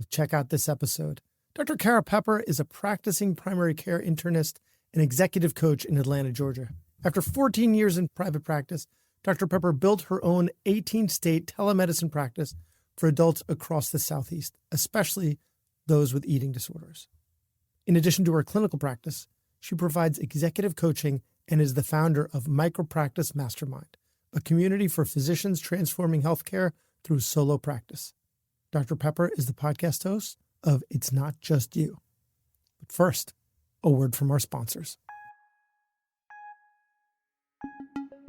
Well, check out this episode. Dr. Kara Pepper is a practicing primary care internist and executive coach in Atlanta, Georgia. After 14 years in private practice, Dr. Pepper built her own 18-state telemedicine practice for adults across the Southeast, especially those with eating disorders. In addition to her clinical practice, she provides executive coaching and is the founder of Micropractice Mastermind, a community for physicians transforming healthcare through solo practice. Dr. Pepper is the podcast host of It's Not Just You. But first, a word from our sponsors.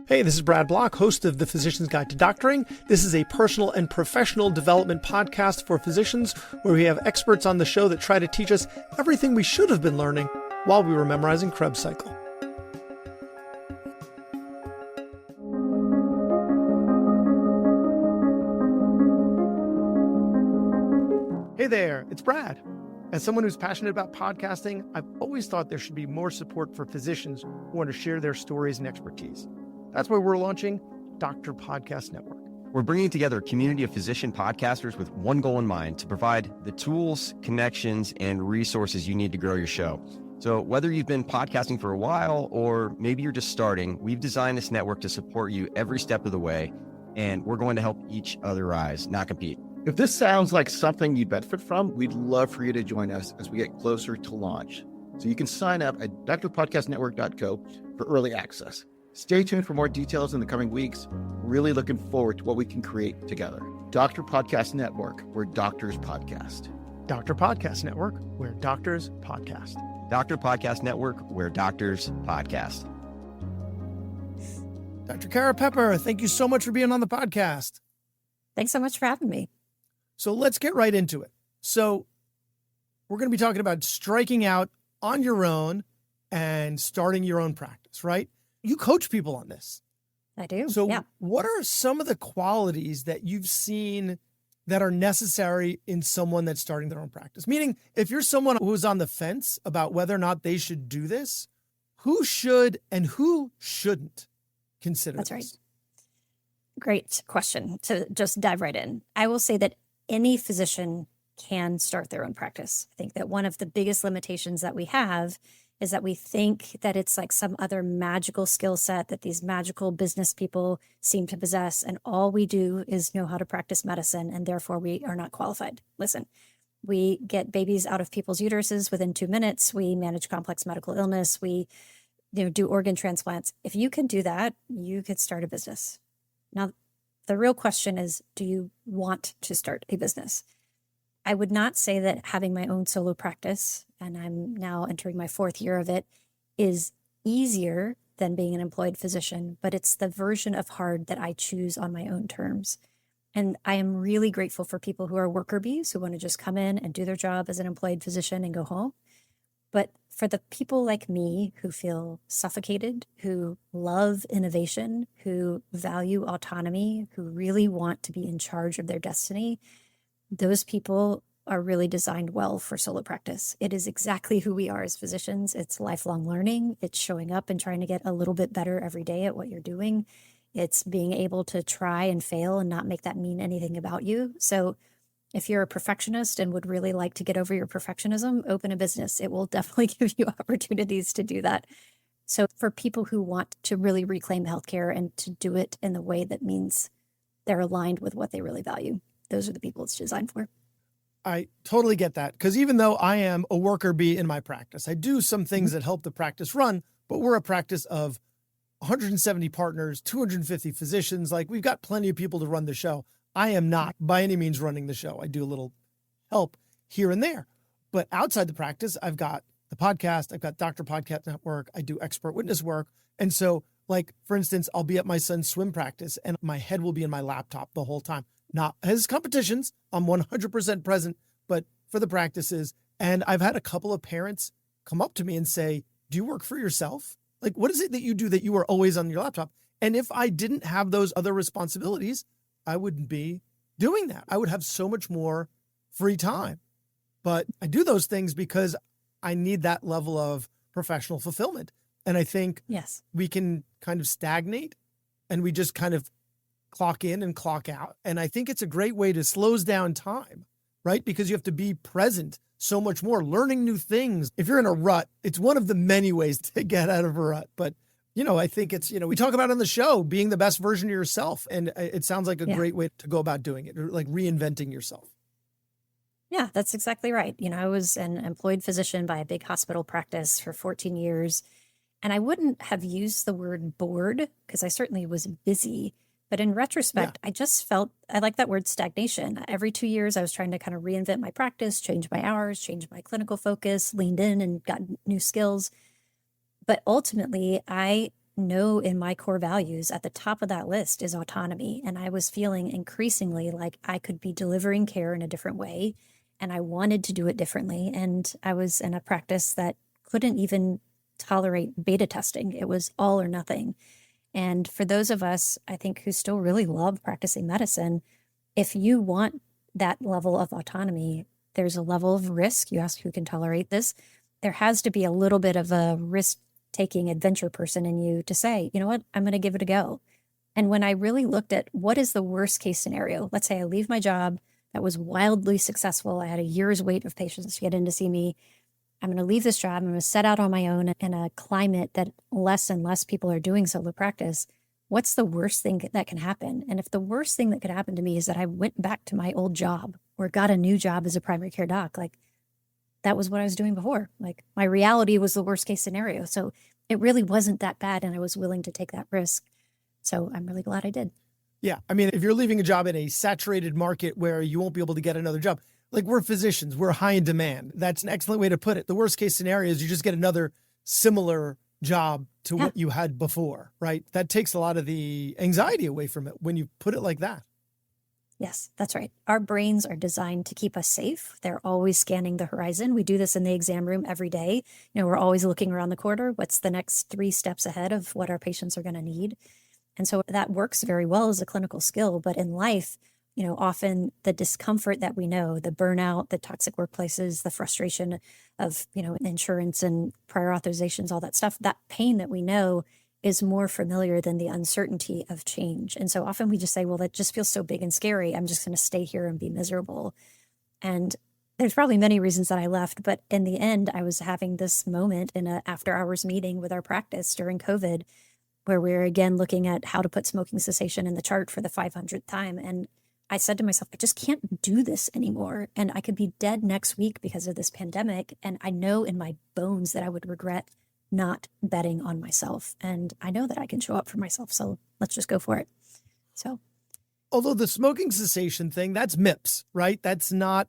Hey, this is Brad Block, host of The Physician's Guide to Doctoring. This is a personal and professional development podcast for physicians where we have experts on the show that try to teach us everything we should have been learning while we were memorizing Krebs cycle. Hey there, it's Brad. As someone who's passionate about podcasting, I've always thought there should be more support for physicians who want to share their stories and expertise. That's why we're launching Doctor Podcast Network. We're bringing together a community of physician podcasters with one goal in mind: to provide the tools, connections, and resources you need to grow your show. So whether you've been podcasting for a while or maybe you're just starting, we've designed this network to support you every step of the way, and we're going to help each other rise, not compete. If this sounds like something you'd benefit from, we'd love for you to join us as we get closer to launch. So you can sign up at drpodcastnetwork.co for early access. Stay tuned for more details in the coming weeks. Really looking forward to what we can create together. Doctor Podcast Network, where doctors podcast. Doctor Podcast Network, where doctors podcast. Doctor Podcast Network, where doctors podcast. Dr. Kara Pepper, thank you so much for being on the podcast. Thanks so much for having me. So let's get right into it. So we're going to be talking about striking out on your own and starting your own practice, right? You coach people on this. I do. So yeah. What are some of the qualities that you've seen that are necessary in someone that's starting their own practice? Meaning, if you're someone who's on the fence about whether or not they should do this, who should and who shouldn't consider That's this? right. Great question. To just dive right in. I will say that any physician can start their own practice. I think that one of the biggest limitations that we have is that we think that it's like some other magical skill set that these magical business people seem to possess, and all we do is know how to practice medicine, and therefore we are not qualified. Listen, we get babies out of people's uteruses within 2 minutes. We manage complex medical illness. We do organ transplants. If you can do that, you could start a business. Now, the real question is, do you want to start a business? I would not say that having my own solo practice, and I'm now entering my 4th year of it, is easier than being an employed physician, but it's the version of hard that I choose on my own terms. And I am really grateful for people who are worker bees, who want to just come in and do their job as an employed physician and go home. But for the people like me who feel suffocated, who love innovation, who value autonomy, who really want to be in charge of their destiny, those people are really designed well for solo practice. It is exactly who we are as physicians. It's lifelong learning. It's showing up and trying to get a little bit better every day at what you're doing. It's being able to try and fail and not make that mean anything about you. So if you're a perfectionist and would really like to get over your perfectionism, open a business. It will definitely give you opportunities to do that. So for people who want to really reclaim healthcare and to do it in the way that means they're aligned with what they really value, those are the people it's designed for. I totally get that, because even though I am a worker bee in my practice, I do some things that help the practice run, but we're a practice of 170 partners, 250 physicians. Like, we've got plenty of people to run the show. I am not by any means running the show. I do a little help here and there. But outside the practice, I've got the podcast, I've got Doctor Podcast Network, I do expert witness work. And so, like, for instance, I'll be at my son's swim practice and my head will be in my laptop the whole time. Not his competitions, I'm 100% present, but for the practices. And I've had a couple of parents come up to me and say, do you work for yourself? Like, what is it that you do that you are always on your laptop? And if I didn't have those other responsibilities, I wouldn't be doing that. I would have so much more free time. But I do those things because I need that level of professional fulfillment. And I think we can kind of stagnate and we just kind of clock in and clock out. And I think it's a great way to slows down time right? Because you have to be present so much more, learning new things. If you're in a rut, it's one of the many ways to get out of a rut. But, I think it's, we talk about on the show, being the best version of yourself. And it sounds like a great way to go about doing it, like reinventing yourself. Yeah, that's exactly right. I was an employed physician by a big hospital practice for 14 years, and I wouldn't have used the word bored because I certainly was busy. But in retrospect, I just felt, I like that word stagnation. Every 2 years, I was trying to kind of reinvent my practice, change my hours, change my clinical focus, leaned in and got new skills. But ultimately, I know in my core values at the top of that list is autonomy. And I was feeling increasingly like I could be delivering care in a different way. And I wanted to do it differently. And I was in a practice that couldn't even tolerate beta testing. It was all or nothing. And for those of us, I think, who still really love practicing medicine, if you want that level of autonomy, there's a level of risk. You ask who can tolerate this. There has to be a little bit of a risk-taking adventure person in you to say, you know what, I'm going to give it a go. And when I really looked at what is the worst case scenario, let's say I leave my job that was wildly successful. I had a year's wait of patients to get in to see me. I'm going to leave this job. I'm going to set out on my own in a climate that less and less people are doing solo practice. What's the worst thing that can happen? And if the worst thing that could happen to me is that I went back to my old job or got a new job as a primary care doc, like that was what I was doing before. Like my reality was the worst case scenario. So it really wasn't that bad. And I was willing to take that risk. So I'm really glad I did. Yeah. I mean, if you're leaving a job in a saturated market where you won't be able to get another job, like we're physicians, we're high in demand. That's an excellent way to put it. The worst case scenario is you just get another similar job to what you had before, right? That takes a lot of the anxiety away from it when you put it like that. Yes, that's right. Our brains are designed to keep us safe. They're always scanning the horizon. We do this in the exam room every day. We're always looking around the corner. What's the next 3 steps ahead of what our patients are going to need? And so that works very well as a clinical skill. But in life, often the discomfort that we know, the burnout, the toxic workplaces, the frustration of, insurance and prior authorizations, all that stuff, that pain that we know is more familiar than the uncertainty of change. And so often we just say, well, that just feels so big and scary. I'm just going to stay here and be miserable. And there's probably many reasons that I left, but in the end, I was having this moment in an after hours meeting with our practice during COVID, where we were again looking at how to put smoking cessation in the chart for the 500th time. And I said to myself, I just can't do this anymore. And I could be dead next week because of this pandemic. And I know in my bones that I would regret not betting on myself. And I know that I can show up for myself. So let's just go for it. So, although the smoking cessation thing, that's MIPS, right? That's not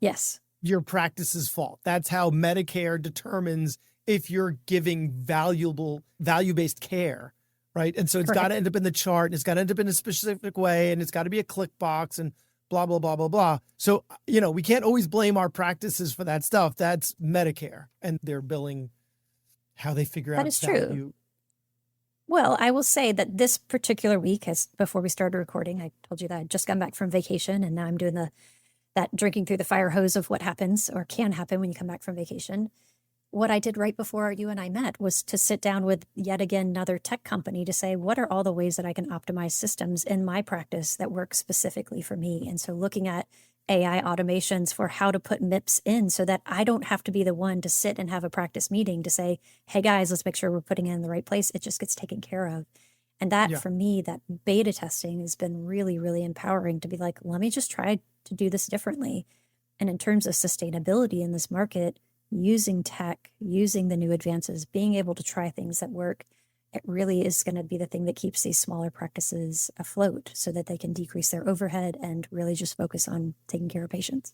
your practice's fault. That's how Medicare determines if you're giving value-based care, right? And so it's got to end up in the chart, and it's got to end up in a specific way, and it's got to be a click box and blah, blah, blah, blah, blah. So, we can't always blame our practices for that stuff. That's Medicare and their billing, how they figure out that is true. Well, I will say that this particular week, before we started recording, I told you that I'd just come back from vacation, and now I'm doing that drinking through the fire hose of what happens or can happen when you come back from vacation. What I did right before you and I met was to sit down with yet again another tech company to say, what are all the ways that I can optimize systems in my practice that work specifically for me? And so looking at AI automations for how to put MIPS in so that I don't have to be the one to sit and have a practice meeting to say, hey guys, let's make sure we're putting it in the right place. It just gets taken care of. And that for me, that beta testing has been really, really empowering to be like, let me just try to do this differently. And in terms of sustainability in this market, using tech, using the new advances, being able to try things that work, it really is going to be the thing that keeps these smaller practices afloat so that they can decrease their overhead and really just focus on taking care of patients.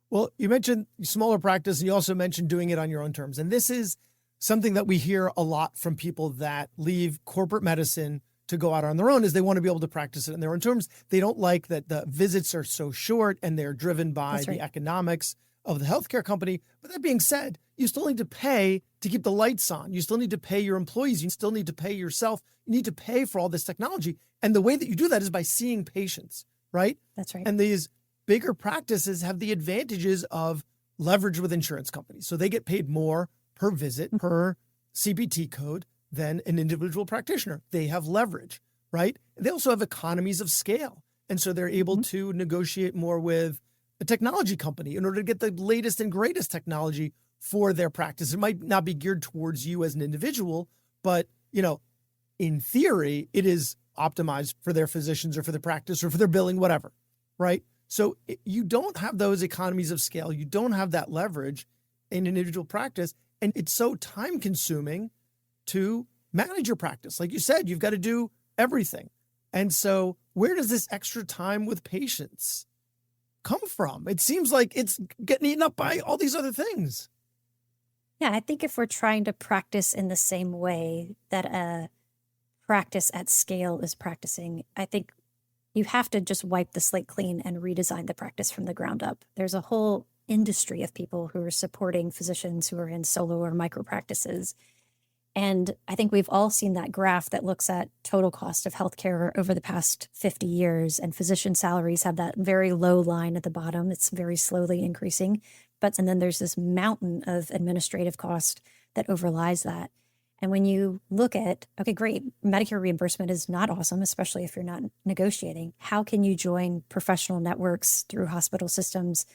Well, you mentioned smaller practice, and you also mentioned doing it on your own terms. And this is something that we hear a lot from people that leave corporate medicine to go out on their own, is they want to be able to practice it in their own terms. They don't like that the visits are so short and they're driven by the economics of the healthcare company. But that being said, you still need to pay to keep the lights on. You still need to pay your employees. You still need to pay yourself. You need to pay for all this technology. And the way that you do that is by seeing patients, right? That's right. And these bigger practices have the advantages of leverage with insurance companies. So they get paid more per visit, per CPT code than an individual practitioner. They have leverage, right? They also have economies of scale. And so they're able to negotiate more with a technology company in order to get the latest and greatest technology for their practice. It might not be geared towards you as an individual, but, in theory, it is optimized for their physicians or for their practice or for their billing, whatever, right? So you don't have those economies of scale. You don't have that leverage in an individual practice. And it's so time consuming to manage your practice. Like you said, you've got to do everything. And so where does this extra time with patients come from? It seems like it's getting eaten up by all these other things. Yeah, I think if we're trying to practice in the same way that a practice at scale is practicing, I think you have to just wipe the slate clean and redesign the practice from the ground up. There's a whole industry of people who are supporting physicians who are in solo or micro practices. And I think we've all seen that graph that looks at total cost of healthcare over the past 50 years. And physician salaries have that very low line at the bottom. It's very slowly increasing. And then there's this mountain of administrative cost that overlies that. And when you look at, okay, great, Medicare reimbursement is not awesome, especially if you're not negotiating. How can you join professional networks through hospital systems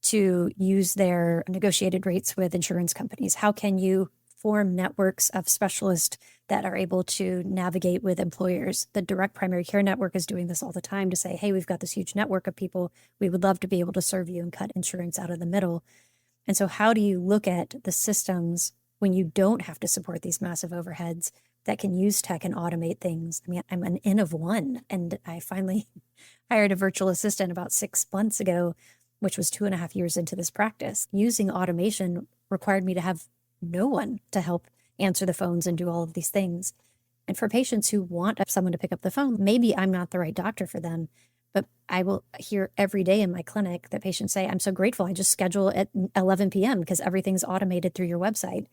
to use their negotiated rates with insurance companies? How can you form networks of specialists that are able to navigate with employers? The direct primary care network is doing this all the time to say, hey, we've got this huge network of people. We would love to be able to serve you and cut insurance out of the middle. And so how do you look at the systems when you don't have to support these massive overheads that can use tech and automate things? I mean, I'm an N of one, and I finally hired a virtual assistant about 6 months ago, which was 2.5 years into this practice. Using automation required me to have no one to help answer the phones and do all of these things. And for patients who want someone to pick up the phone, maybe I'm not the right doctor for them, but I will hear every day in my clinic that patients say, I'm so grateful. I just schedule at 11 p.m. because everything's automated through your website.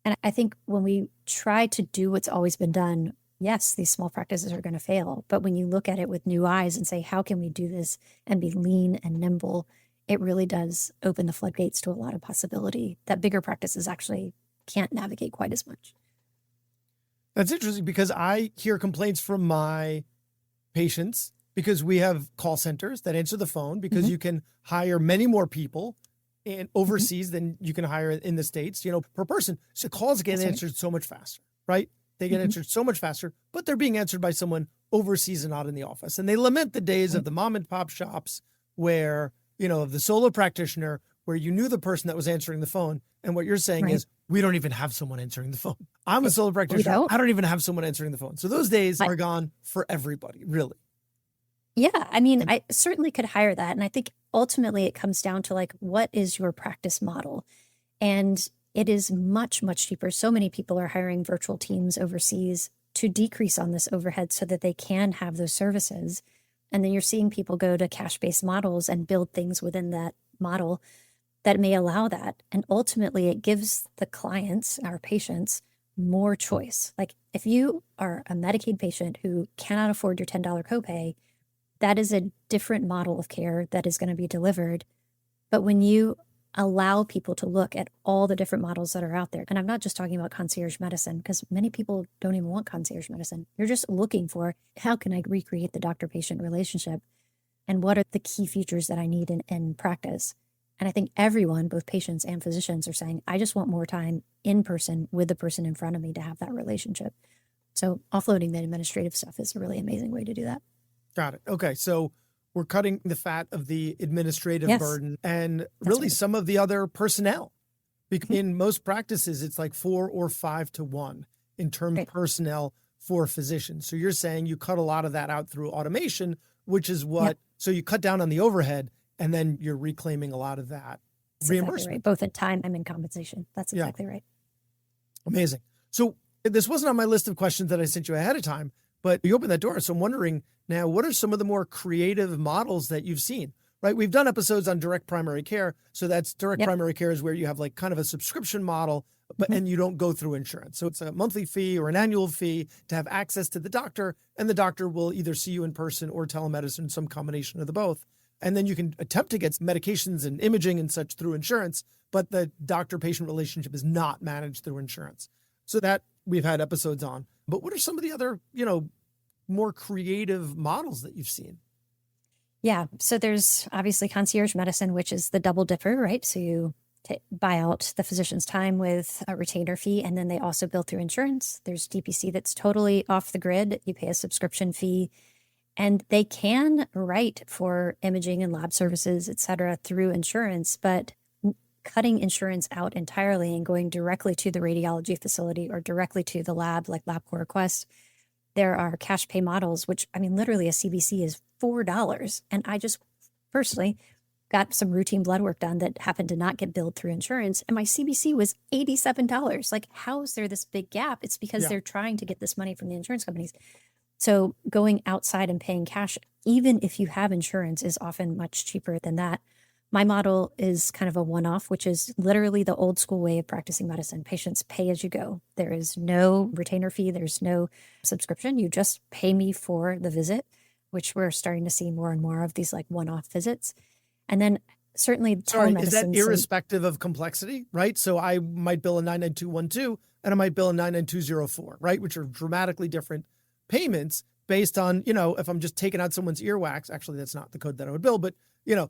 And I think when we try to do what's always been done, yes, these small practices are going to fail. But when you look at it with new eyes and say, how can we do this and be lean and nimble, it really does open the floodgates to a lot of possibility that bigger practices actually can't navigate quite as much. That's interesting because I hear complaints from my patients because we have call centers that answer the phone because you can hire many more people in overseas than you can hire in the States, per person. So calls get answered so much faster, right? They get answered so much faster, but they're being answered by someone overseas and not in the office. And they lament the days of the mom and pop shops where, of the solo practitioner, where you knew the person that was answering the phone. And what you're saying is, we don't even have someone answering the phone. I'm a solo practitioner. I don't even have someone answering the phone. So those days are gone for everybody, really. Yeah. I mean, I certainly could hire that. And I think ultimately it comes down to what is your practice model? And it is much, much cheaper. So many people are hiring virtual teams overseas to decrease on this overhead so that they can have those services. And then you're seeing people go to cash-based models and build things within that model that may allow that. And ultimately, it gives the clients, our patients, more choice. Like if you are a Medicaid patient who cannot afford your $10 copay, that is a different model of care that is going to be delivered. But when you allow people to look at all the different models that are out there, and I'm not just talking about concierge medicine, because many people don't even want concierge medicine. You're just looking for, how can I recreate the doctor-patient relationship? And what are the key features that I need in practice? And I think everyone, both patients and physicians, are saying, I just want more time in person with the person in front of me to have that relationship. So offloading the administrative stuff is a really amazing way to do that. Got it. Okay. So we're cutting the fat of the administrative burden and really some of the other personnel. In most practices, it's like 4 or 5 to 1 in terms of personnel for physicians. So you're saying you cut a lot of that out through automation, which is what, so you cut down on the overhead and then you're reclaiming a lot of that reimbursement. Exactly right. Both in time and in compensation. That's exactly right. Amazing. So this wasn't on my list of questions that I sent you ahead of time, but you opened that door. So I'm wondering now, what are some of the more creative models that you've seen, right? We've done episodes on direct primary care. So that's direct primary care is where you have kind of a subscription model, but and you don't go through insurance. So it's a monthly fee or an annual fee to have access to the doctor, and the doctor will either see you in person or telemedicine, some combination of the both. And then you can attempt to get medications and imaging and such through insurance, but the doctor-patient relationship is not managed through insurance. So that we've had episodes on. But what are some of the other, more creative models that you've seen? Yeah. So there's obviously concierge medicine, which is the double dipper, right? So you buy out the physician's time with a retainer fee, and then they also bill through insurance. There's DPC that's totally off the grid. You pay a subscription fee, and they can write for imaging and lab services, et cetera, through insurance, but cutting insurance out entirely and going directly to the radiology facility or directly to the lab, like LabCorp request, there are cash pay models, which, I mean, literally a CBC is $4. And I just personally got some routine blood work done that happened to not get billed through insurance, and my CBC was $87. Like, how is there this big gap? It's because they're trying to get this money from the insurance companies. So going outside and paying cash, even if you have insurance, is often much cheaper than that. My model is kind of a one-off, which is literally the old school way of practicing medicine. Patients pay as you go. There is no retainer fee. There's no subscription. You just pay me for the visit, which we're starting to see more and more of, these like one-off visits. And then certainly telemedicine. Is that irrespective of complexity, right? So I might bill a 99212 and I might bill a 99204, right? Which are dramatically different payments based on, if I'm just taking out someone's earwax, actually that's not the code that I would bill, but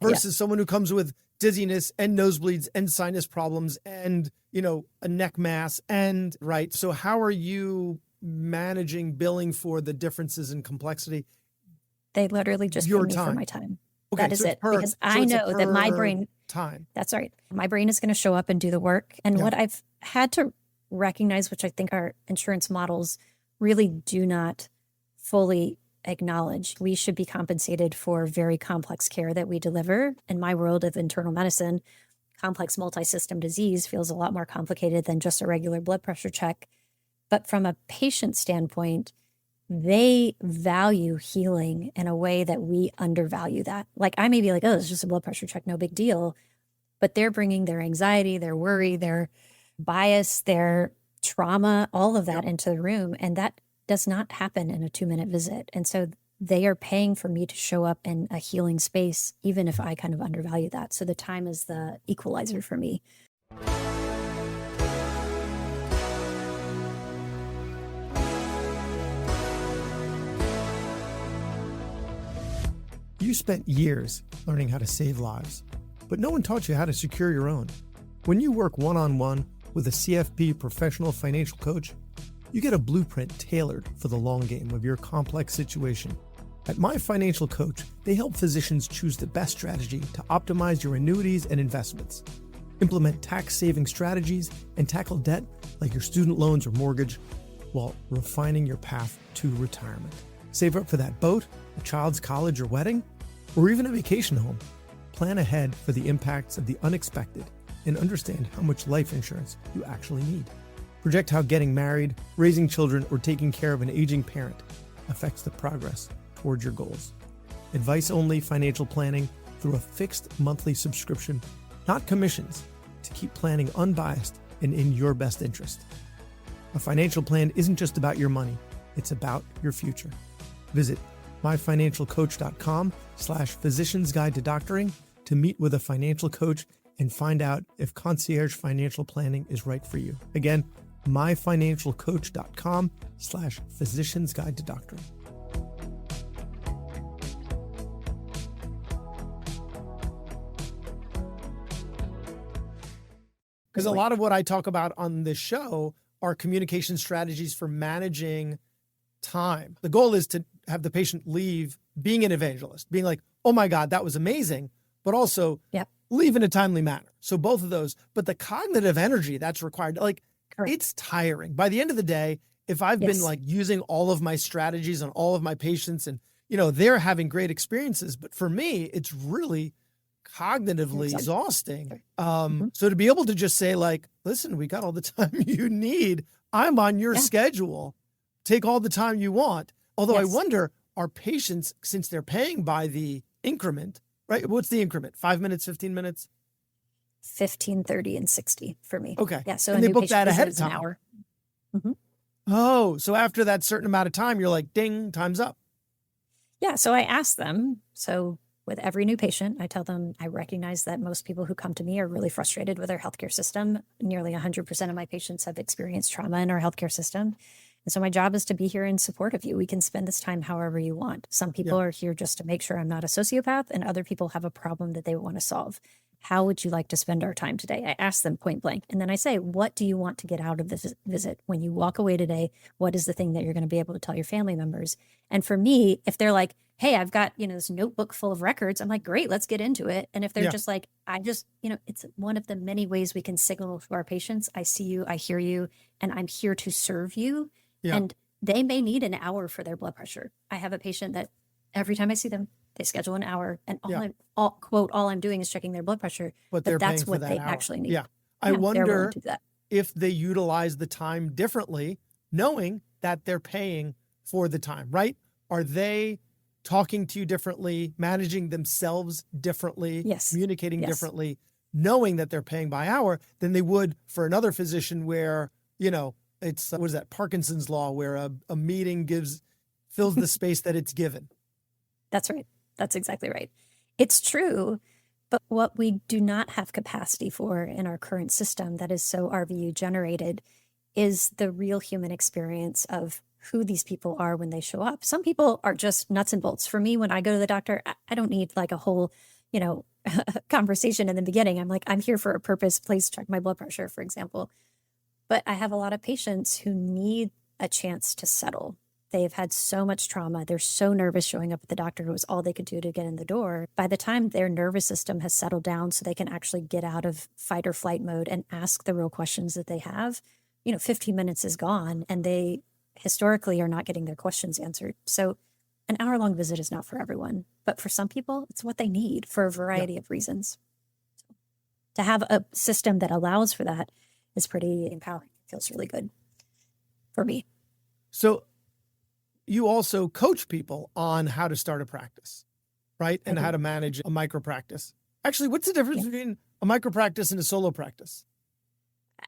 versus someone who comes with dizziness and nosebleeds and sinus problems and, a neck mass and, right? So how are you managing billing for the differences in complexity? They literally just pay me for my time. Okay, that is it. Because I know that my brain, time. That's right. My brain is going to show up and do the work. And what I've had to recognize, which I think our insurance models really do not fully acknowledge, we should be compensated for very complex care that we deliver. In my world of internal medicine, complex multi-system disease feels a lot more complicated than just a regular blood pressure check. But from a patient standpoint, they value healing in a way that we undervalue that. Like, I may be like, oh, it's just a blood pressure check, no big deal. But they're bringing their anxiety, their worry, their bias, their trauma, all of that into the room. And that does not happen in a 2-minute visit. And so they are paying for me to show up in a healing space, even if I kind of undervalue that. So the time is the equalizer for me. You spent years learning how to save lives, but no one taught you how to secure your own. When you work one-on-one with a CFP professional financial coach, you get a blueprint tailored for the long game of your complex situation. At My Financial Coach, they help physicians choose the best strategy to optimize your annuities and investments, implement tax-saving strategies, and tackle debt like your student loans or mortgage while refining your path to retirement. Save up for that boat, a child's college or wedding, or even a vacation home. Plan ahead for the impacts of the unexpected and understand how much life insurance you actually need. Project how getting married, raising children, or taking care of an aging parent affects the progress towards your goals. Advice-only financial planning through a fixed monthly subscription, not commissions, to keep planning unbiased and in your best interest. A financial plan isn't just about your money, it's about your future. Visit myfinancialcoach.com/physician's guide to doctoring to meet with a financial coach and find out if concierge financial planning is right for you. Again, myfinancialcoach.com/physician's guide to doctoring. Because a lot of what I talk about on this show are communication strategies for managing time. The goal is to have the patient leave being an evangelist, being like, oh my God, that was amazing, but also leave in a timely manner. So both of those, but the cognitive energy that's required, like, it's tiring. By the end of the day, if I've been like using all of my strategies on all of my patients and, they're having great experiences, but for me, it's really cognitively exhausting. So to be able to just say like, listen, we got all the time you need. I'm on your schedule. Take all the time you want. Although I wonder, are patients, since they're paying by the increment, right? What's the increment? 5 minutes, 15 minutes? 15, 30, and 60 for me. Okay. Yeah. So and they book that ahead of an time. hour. Oh, so after that certain amount of time, you're like, ding, time's up. Yeah. So I ask them. So with every new patient, I tell them, I recognize that most people who come to me are really frustrated with our healthcare system. Nearly 100% of my patients have experienced trauma in our healthcare system. And so my job is to be here in support of you. We can spend this time however you want. Some people are here just to make sure I'm not a sociopath, and other people have a problem that they want to solve. How would you like to spend our time today? I ask them point blank. And then I say, what do you want to get out of this visit? When you walk away today, what is the thing that you're going to be able to tell your family members? And for me, if they're like, hey, I've got, this notebook full of records, I'm like, great, let's get into it. And if they're just like, it's one of the many ways we can signal to our patients, I see you, I hear you, and I'm here to serve you. Yeah. And they may need an hour for their blood pressure. I have a patient that every time I see them, they schedule an hour, and all I'm doing is checking their blood pressure. But that's what they actually need. Yeah. I wonder if they utilize the time differently, knowing that they're paying for the time, right? Are they talking to you differently, managing themselves differently, communicating differently, knowing that they're paying by hour than they would for another physician where, it's, what is that, Parkinson's law, where a meeting fills the space that it's given. That's right. That's exactly right. It's true, but what we do not have capacity for in our current system that is so RVU generated is the real human experience of who these people are when they show up. Some people are just nuts and bolts. For me, when I go to the doctor, I don't need like a whole, conversation in the beginning. I'm like, I'm here for a purpose. Please check my blood pressure, for example. But I have a lot of patients who need a chance to settle. They've had so much trauma. They're so nervous showing up at the doctor. It was all they could do to get in the door. By the time their nervous system has settled down so they can actually get out of fight or flight mode and ask the real questions that they have, 15 minutes is gone, and they historically are not getting their questions answered. So an hour-long visit is not for everyone, but for some people, it's what they need for a variety of reasons. To have a system that allows for that is pretty empowering. It feels really good for me. So you also coach people on how to start a practice, right? And how to manage a micro practice. Actually, what's the difference between a micro practice and a solo practice?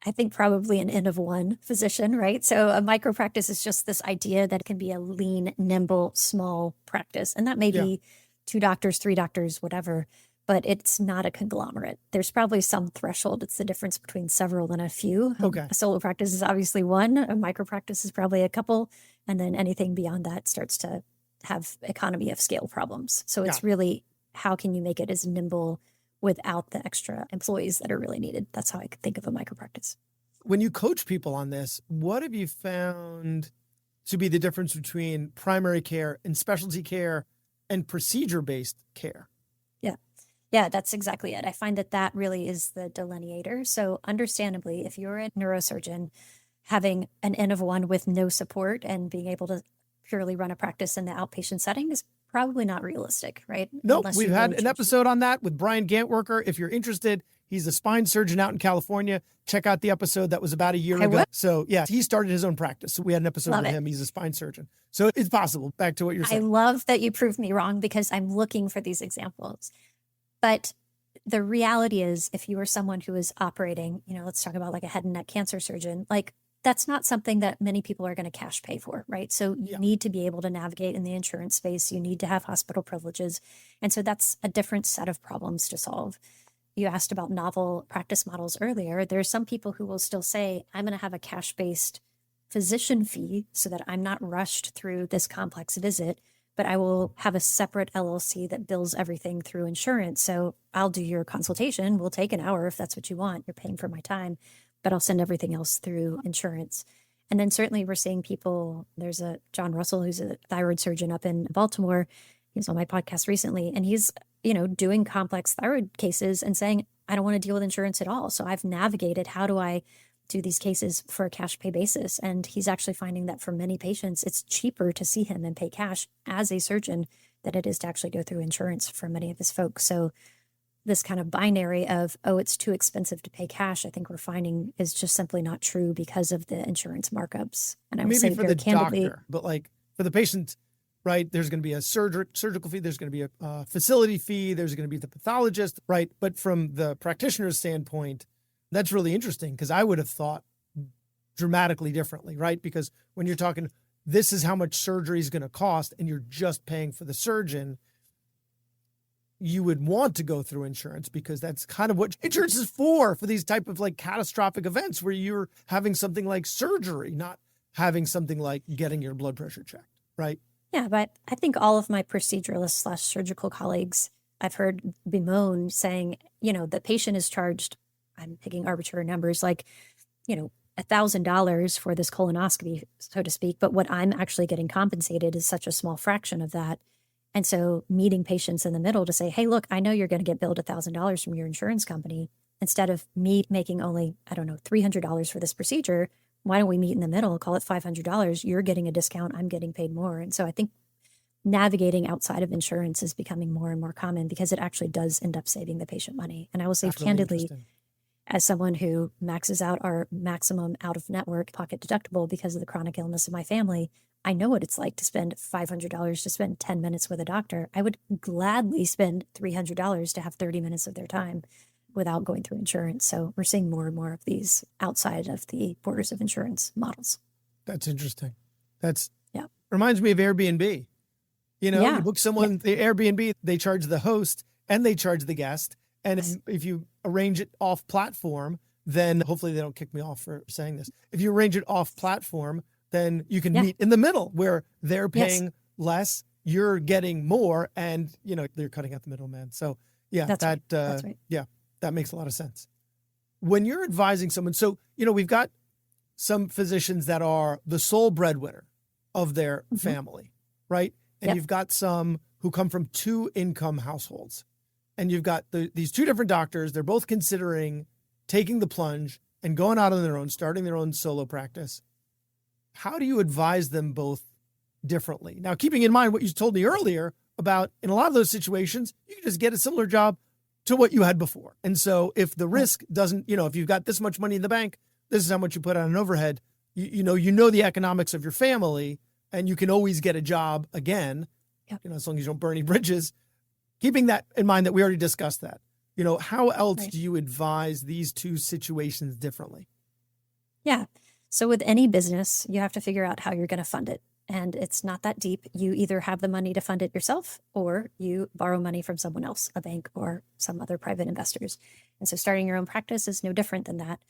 I think probably an N of one physician, right? So a micro practice is just this idea that it can be a lean, nimble, small practice. And that may be 2 doctors, 3 doctors, whatever, but it's not a conglomerate. There's probably some threshold. It's the difference between several and a few. Okay. A solo practice is obviously one. A micro practice is probably a couple. And then anything beyond that starts to have economy of scale problems. So it's really, how can you make it as nimble without the extra employees that are really needed? That's how I could think of a micro practice. When you coach people on this, what have you found to be the difference between primary care and specialty care and procedure-based care? Yeah, that's exactly it. I find that really is the delineator. So understandably, if you're a neurosurgeon, having an N of one with no support and being able to purely run a practice in the outpatient setting is probably not realistic, right? Nope. We've had an episode on that with Brian Gantworker. If you're interested, he's a spine surgeon out in California. Check out the episode that was about a year ago. So yeah, he started his own practice. So we had an episode with him. He's a spine surgeon. So it's possible. Back to what you're saying. I love that you proved me wrong because I'm looking for these examples. But the reality is, if you are someone who is operating, let's talk about like a head and neck cancer surgeon, like that's not something that many people are going to cash pay for, right? So you need to be able to navigate in the insurance space. You need to have hospital privileges. And so that's a different set of problems to solve. You asked about novel practice models earlier. There's some people who will still say, I'm going to have a cash-based physician fee so that I'm not rushed through this complex visit, but I will have a separate LLC that bills everything through insurance. So I'll do your consultation. We'll take an hour if that's what you want. You're paying for my time, but I'll send everything else through insurance. And then certainly we're seeing people, there's a John Russell, who's a thyroid surgeon up in Baltimore. He was on my podcast recently, and he's, doing complex thyroid cases and saying, I don't want to deal with insurance at all. So I've navigated, how do I do these cases for a cash pay basis? And he's actually finding that for many patients, it's cheaper to see him and pay cash as a surgeon than it is to actually go through insurance for many of his folks. So this kind of binary of, it's too expensive to pay cash, I think we're finding is just simply not true because of the insurance markups. And I would say for very the candidly, doctor, but like for the patient, right? There's going to be a surgical fee. There's going to be a facility fee. There's going to be the pathologist, right? But from the practitioner's standpoint, that's really interesting because I would have thought dramatically differently, right? Because when you're talking, this is how much surgery is going to cost, and you're just paying for the surgeon, you would want to go through insurance because that's kind of what insurance is for these type of like catastrophic events where you're having something like surgery, not having something like getting your blood pressure checked, right? Yeah, but I think all of my proceduralist / surgical colleagues I've heard bemoan saying, the patient is charged, I'm picking arbitrary numbers, like, $1,000 for this colonoscopy, so to speak. But what I'm actually getting compensated is such a small fraction of that. And so meeting patients in the middle to say, hey, look, I know you're going to get billed $1,000 from your insurance company. Instead of me making only, I don't know, $300 for this procedure, why don't we meet in the middle, call it $500? You're getting a discount, I'm getting paid more. And so I think navigating outside of insurance is becoming more and more common because it actually does end up saving the patient money. And I will say That's really candidly, interesting. as someone who maxes out our maximum out-of-network pocket deductible because of the chronic illness of my family, I know what it's like to spend $500 to spend 10 minutes with a doctor. I would gladly spend $300 to have 30 minutes of their time without going through insurance. So we're seeing more and more of these outside of the borders of insurance models. That's interesting. Yeah. Reminds me of Airbnb. You book someone, the Airbnb, they charge the host and they charge the guest. And if you arrange it off platform, then hopefully they don't kick me off for saying this. If you arrange it off platform, then you can meet in the middle where they're paying less, you're getting more, and they're cutting out the middleman. So That's right. That makes a lot of sense. When you're advising someone, so we've got some physicians that are the sole breadwinner of their family, right? And you've got some who come from 2-income households. And you've got these two different doctors. They're both considering taking the plunge and going out on their own, starting their own solo practice. How do you advise them both differently? Now, keeping in mind what you told me earlier about, in a lot of those situations, you can just get a similar job to what you had before. And so if the risk doesn't, if you've got this much money in the bank, this is how much you put on an overhead, you know the economics of your family, and you can always get a job again, as long as you don't burn any bridges. Keeping that in mind that we already discussed that, how else do you advise these two situations differently? Yeah. So with any business, you have to figure out how you're going to fund it. And it's not that deep. You either have the money to fund it yourself or you borrow money from someone else, a bank or some other private investors. And so starting your own practice is no different than that.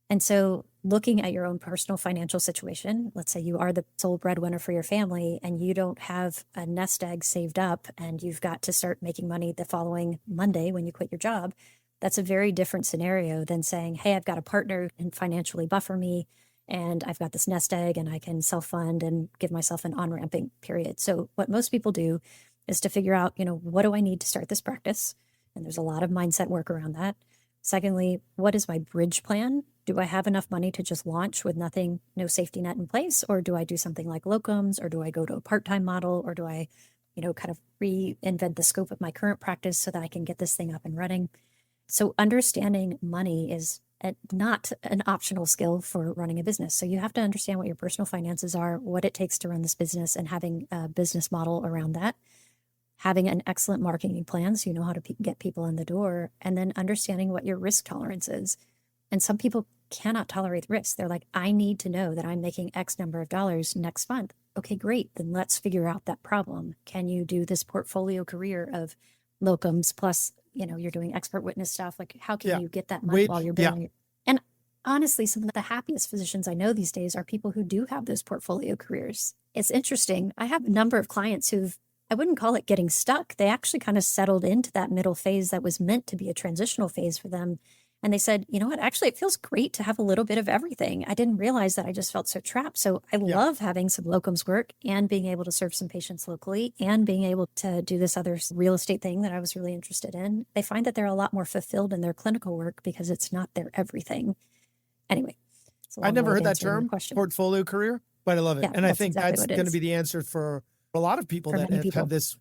And so looking at your own personal financial situation, let's say you are the sole breadwinner for your family and you don't have a nest egg saved up and you've got to start making money the following Monday when you quit your job, that's a very different scenario than saying, hey, I've got a partner who can financially buffer me and I've got this nest egg and I can self-fund and give myself an on-ramping period. So what most people do is to figure out, what do I need to start this practice? And there's a lot of mindset work around that. Secondly, what is my bridge plan? Do I have enough money to just launch with nothing, no safety net in place? Or do I do something like locums? Or do I go to a part-time model? Or do I, kind of reinvent the scope of my current practice so that I can get this thing up and running? So understanding money is not an optional skill for running a business. So you have to understand what your personal finances are, what it takes to run this business, and having a business model around that. Having an excellent marketing plan so you know how to get people in the door, and then understanding what your risk tolerance is. And some people cannot tolerate risk. They're like, I need to know that I'm making X number of dollars next month. Okay, great. Then let's figure out that problem. Can you do this portfolio career of locums plus, you're doing expert witness stuff? Like, how can you get that money while you're building it? And honestly, some of the happiest physicians I know these days are people who do have those portfolio careers. It's interesting. I have a number of clients I wouldn't call it getting stuck. They actually kind of settled into that middle phase that was meant to be a transitional phase for them. And they said, you know what, actually, it feels great to have a little bit of everything. I didn't realize that I just felt so trapped. So I love having some locums work and being able to serve some patients locally and being able to do this other real estate thing that I was really interested in. They find that they're a lot more fulfilled in their clinical work because it's not their everything. Anyway. I never heard that term, portfolio career, but I love it. Yeah, and I think exactly that's going to be the answer for a lot of people that have this,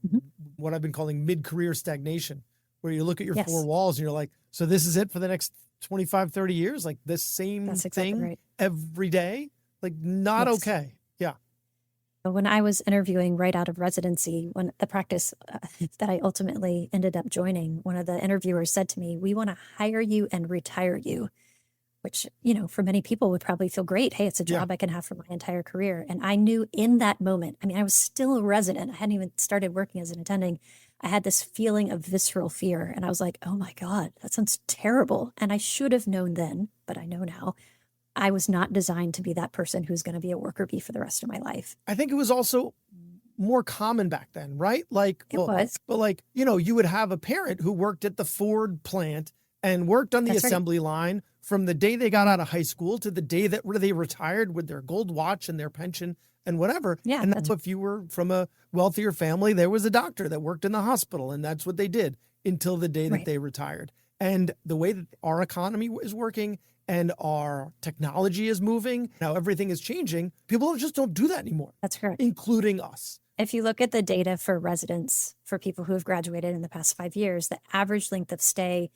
what I've been calling mid-career stagnation, where you look at your four walls and you're like, so this is it for the next 25, 30 years? Like this same thing every day? Like not okay. Yeah. When I was interviewing right out of residency, when the practice that I ultimately ended up joining, one of the interviewers said to me, we want to hire you and retire you. Which, for many people would probably feel great. Hey, it's a job I can have for my entire career. And I knew in that moment, I was still a resident. I hadn't even started working as an attending. I had this feeling of visceral fear. And I was like, oh my God, that sounds terrible. And I should have known then, but I know now, I was not designed to be that person who's going to be a worker bee for the rest of my life. I think it was also more common back then, right? Like, It was. but like, you would have a parent who worked at the Ford plant and worked on the That's right. assembly line from the day they got out of high school to the day that they retired with their gold watch and their pension and whatever. Yeah, And that's if you were from a wealthier family, there was a doctor that worked in the hospital, and that's what they did until the day that Right. they retired. And the way that our economy is working and our technology is moving, now everything is changing, people just don't do that anymore, That's correct. including us. If you look at the data for residents, for people who have graduated in the past 5 years, the average length of stay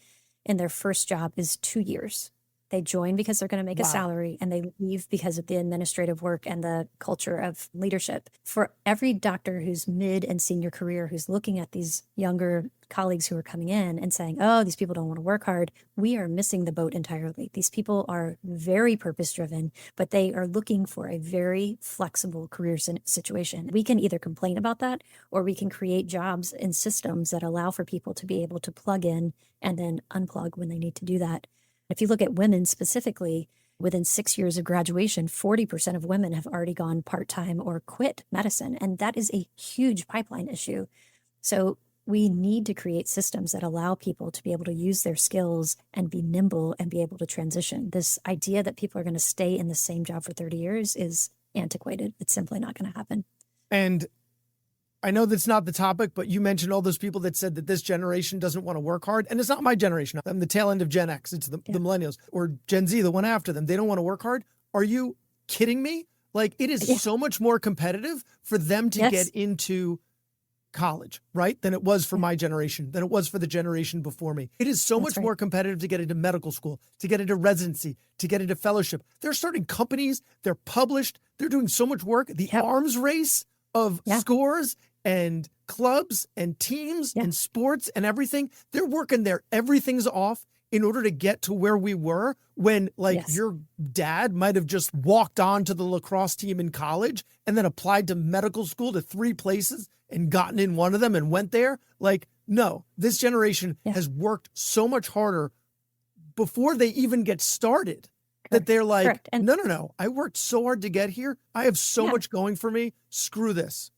in their first job is 2 years. They join because they're going to make a Wow. salary, and they leave because of the administrative work and the culture of leadership. For every doctor who's mid and senior career who's looking at these younger colleagues who are coming in and saying, oh, these people don't want to work hard, we are missing the boat entirely. These people are very purpose driven, but they are looking for a very flexible career situation. We can either complain about that, or we can create jobs and systems that allow for people to be able to plug in and then unplug when they need to do that. If you look at women specifically, within 6 years of graduation, 40% of women have already gone part-time or quit medicine. And that is a huge pipeline issue. So we need to create systems that allow people to be able to use their skills and be nimble and be able to transition. This idea that people are going to stay in the same job for 30 years is antiquated. It's simply not going to happen. And I know that's not the topic, but you mentioned all those people that said that this generation doesn't want to work hard. And it's not my generation. I'm the tail end of Gen X. It's the millennials or Gen Z, the one after them. They don't want to work hard. Are you kidding me? Like, it is so much more competitive for them to get into college, right? Than it was for my generation, than it was for the generation before me. It is so much more competitive to get into medical school, to get into residency, to get into fellowship. They're starting companies. They're published. They're doing so much work. The arms race of scores and clubs and teams and sports and everything, they're working there. Everything's off in order to get to where we were when, like, your dad might have just walked on to the lacrosse team in college and then applied to medical school to 3 places and gotten in one of them and went there. Like, no, this generation has worked so much harder before they even get started. That they're like, no, I worked so hard to get here. I have so much going for me. Screw this.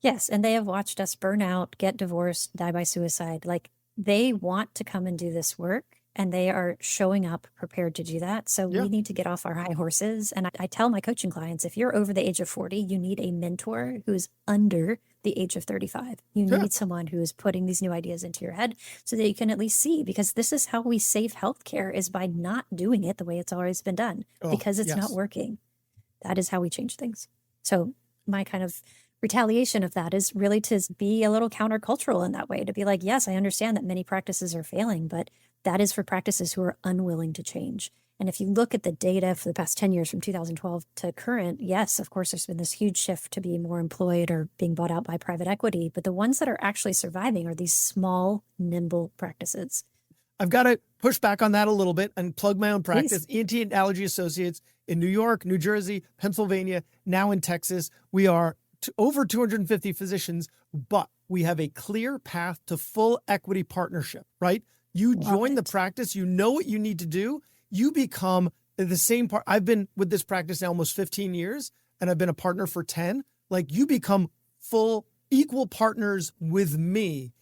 Yes, and they have watched us burn out, get divorced, die by suicide. Like, they want to come and do this work, and they are showing up prepared to do that. So we need to get off our high horses. And I tell my coaching clients, if you're over the age of 40, you need a mentor who's under the age of 35. You need someone who is putting these new ideas into your head so that you can at least see, because this is how we save healthcare, is by not doing it the way it's always been done, because it's not working. That is how we change things. So my kind of retaliation of that is really to be a little countercultural in that way, to be like, yes, I understand that many practices are failing, but that is for practices who are unwilling to change. And if you look at the data for the past 10 years from 2012 to current, yes, of course, there's been this huge shift to be more employed or being bought out by private equity. But the ones that are actually surviving are these small, nimble practices. I've got to push back on that a little bit and plug my own practice. ENT and Allergy Associates in New York, New Jersey, Pennsylvania, now in Texas. We are over 250 physicians, but we have a clear path to full equity partnership, right? You join the practice, you know what you need to do. You become the same part. I've been with this practice now almost 15 years, and I've been a partner for 10. Like, you become full equal partners with me.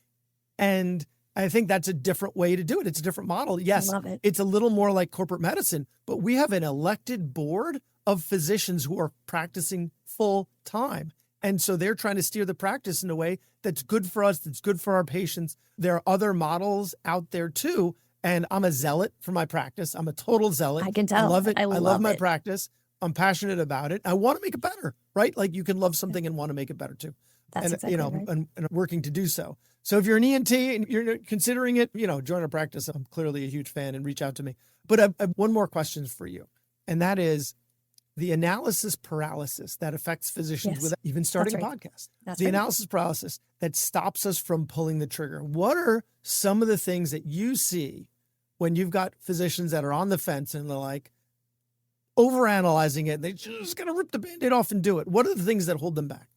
And I think that's a different way to do it. It's a different model. Yes, it's a little more like corporate medicine, but we have an elected board of physicians who are practicing full time. And so they're trying to steer the practice in a way that's good for us, that's good for our patients. There are other models out there too. And I'm a zealot for my practice. I'm a total zealot. I can tell. I love it. I love my it. practice. I'm passionate about it. I want to make it better, right? Like, you can love something and want to make it better too. That's exactly right. and working to do so. So if you're an ENT and you're considering it, join our practice. I'm clearly a huge fan, and reach out to me. But I have one more question for you. And that is the analysis paralysis that affects physicians with even starting a podcast. The analysis paralysis that stops us from pulling the trigger. What are some of the things that you see when you've got physicians that are on the fence and they're like overanalyzing it? They're just going to rip the Band-Aid off and do it. What are the things that hold them back?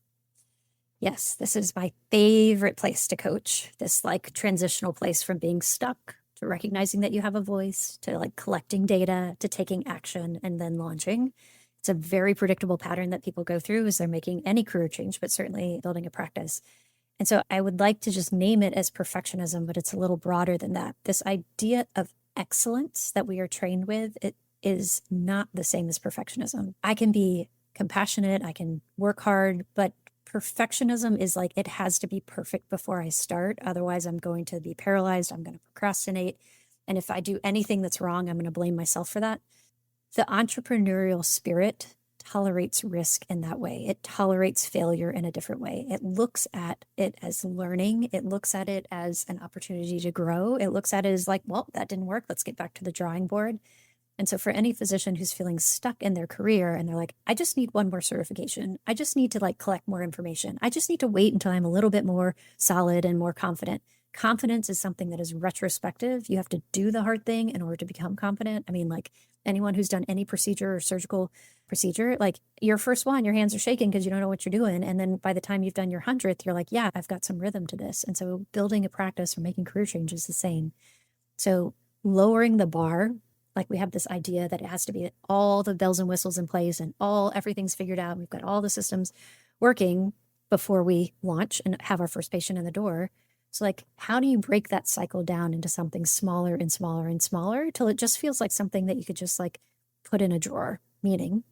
Yes, this is my favorite place to coach. This, like, transitional place from being stuck to recognizing that you have a voice, to like collecting data, to taking action and then launching. It's a very predictable pattern that people go through as they're making any career change, but certainly building a practice. And so I would like to just name it as perfectionism, but it's a little broader than that. This idea of excellence that we are trained with, it is not the same as perfectionism. I can be compassionate, I can work hard, but perfectionism is like, it has to be perfect before I start. Otherwise, I'm going to be paralyzed. I'm going to procrastinate. And if I do anything that's wrong, I'm going to blame myself for that. The entrepreneurial spirit tolerates risk in that way. It tolerates failure in a different way. It looks at it as learning. It looks at it as an opportunity to grow. It looks at it as like, well, that didn't work. Let's get back to the drawing board. And so for any physician who's feeling stuck in their career and they're like, I just need one more certification. I just need to like collect more information. I just need to wait until I'm a little bit more solid and more confident. Confidence is something that is retrospective. You have to do the hard thing in order to become confident. I mean, like anyone who's done any procedure or surgical procedure, like your first one, your hands are shaking because you don't know what you're doing. And then by the time you've done your 100th, you're like, yeah, I've got some rhythm to this. And so building a practice or making career change is the same. So lowering the bar, like we have this idea that it has to be all the bells and whistles in place and everything's figured out. We've got all the systems working before we launch and have our first patient in the door. So like, how do you break that cycle down into something smaller and smaller and smaller till it just feels like something that you could just like put in a drawer? Meaning,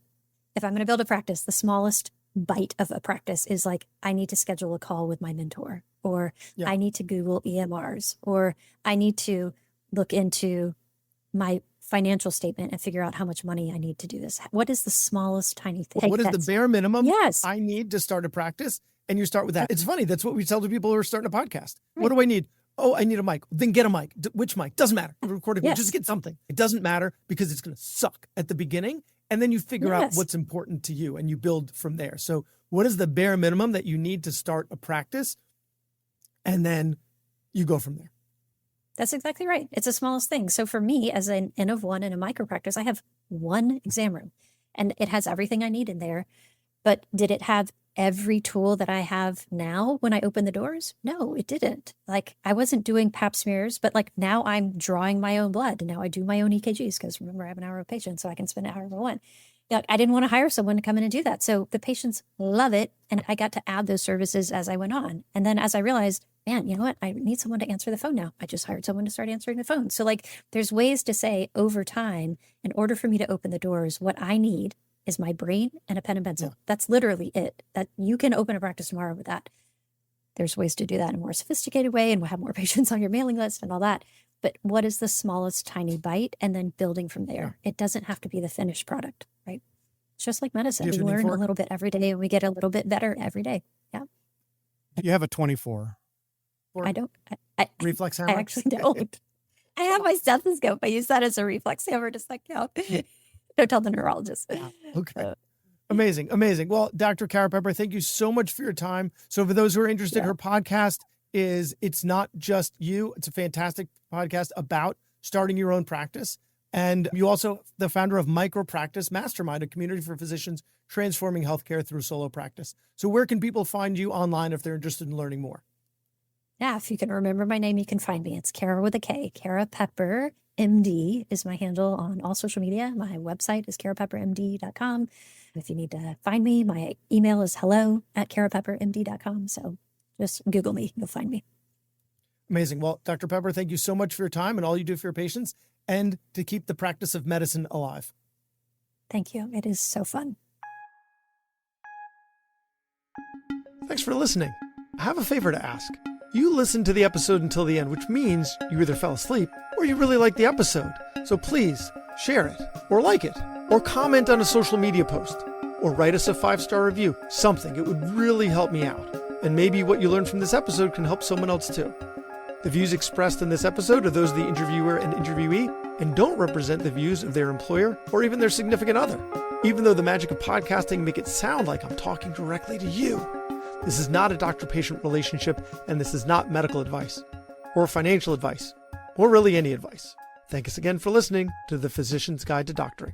if I'm going to build a practice, the smallest bite of a practice is like, I need to schedule a call with my mentor, or I need to Google EMRs, or I need to look into my financial statement and figure out how much money I need to do this. What is the smallest tiny thing? What is the bare minimum Yes. I need to start a practice? And you start with that. It's funny. That's what we tell to people who are starting a podcast. Right. What do I need? Oh, I need a mic. Then get a mic. Which mic? Doesn't matter. Record it. Yes. Just get something. It doesn't matter because it's going to suck at the beginning. And then you figure out what's important to you and you build from there. So what is the bare minimum that you need to start a practice? And then you go from there. That's exactly right. It's the smallest thing. So for me, as an N of one in a micro practice, I have one exam room and it has everything I need in there. But did it have every tool that I have now when I open the doors? No, it didn't. Like I wasn't doing pap smears, but like now I'm drawing my own blood. And now I do my own EKGs because remember I have an hour of patient, so I can spend an hour of one. Like, I didn't want to hire someone to come in and do that. So the patients love it. And I got to add those services as I went on. And then as I realized, man, you know what? I need someone to answer the phone now. I just hired someone to start answering the phone. So like there's ways to say over time, in order for me to open the doors, what I need is my brain and a pen and pencil. That's literally it. That you can open a practice tomorrow with that. There's ways to do that in a more sophisticated way and we'll have more patients on your mailing list and all that. But what is the smallest tiny bite? And then building from there. It doesn't have to be the finished product, right? It's just like medicine. We learn a little bit every day and we get a little bit better every day. Yeah. You have a 24. I don't. I Reflex hammer? I actually don't. I have my stethoscope. I use that as a reflex hammer to suck out. Don't tell the neurologist. Okay. Amazing. Amazing. Well, Dr. Kara Pepper, thank you so much for your time. So for those who are interested, her podcast it's not just you. It's a fantastic podcast about starting your own practice. And you also the founder of Micro Practice Mastermind, a community for physicians transforming healthcare through solo practice. So where can people find you online if they're interested in learning more? Yeah, if you can remember my name, you can find me. It's Kara with a K. Kara Pepper MD is my handle on all social media. My website is karapeppermd.com. If you need to find me, my email is hello@karapeppermd.com. So just Google me, you'll find me. Amazing. Well, Dr. Pepper, thank you so much for your time and all you do for your patients and to keep the practice of medicine alive. Thank you. It is so fun. Thanks for listening. I have a favor to ask. You listened to the episode until the end, which means you either fell asleep or you really liked the episode. So please share it or like it or comment on a social media post or write us a 5-star review, something. It would really help me out. And maybe what you learned from this episode can help someone else too. The views expressed in this episode are those of the interviewer and interviewee and don't represent the views of their employer or even their significant other. Even though the magic of podcasting make it sound like I'm talking directly to you. This is not a doctor-patient relationship, and this is not medical advice, or financial advice, or really any advice. Thank us again for listening to The Physician's Guide to Doctoring.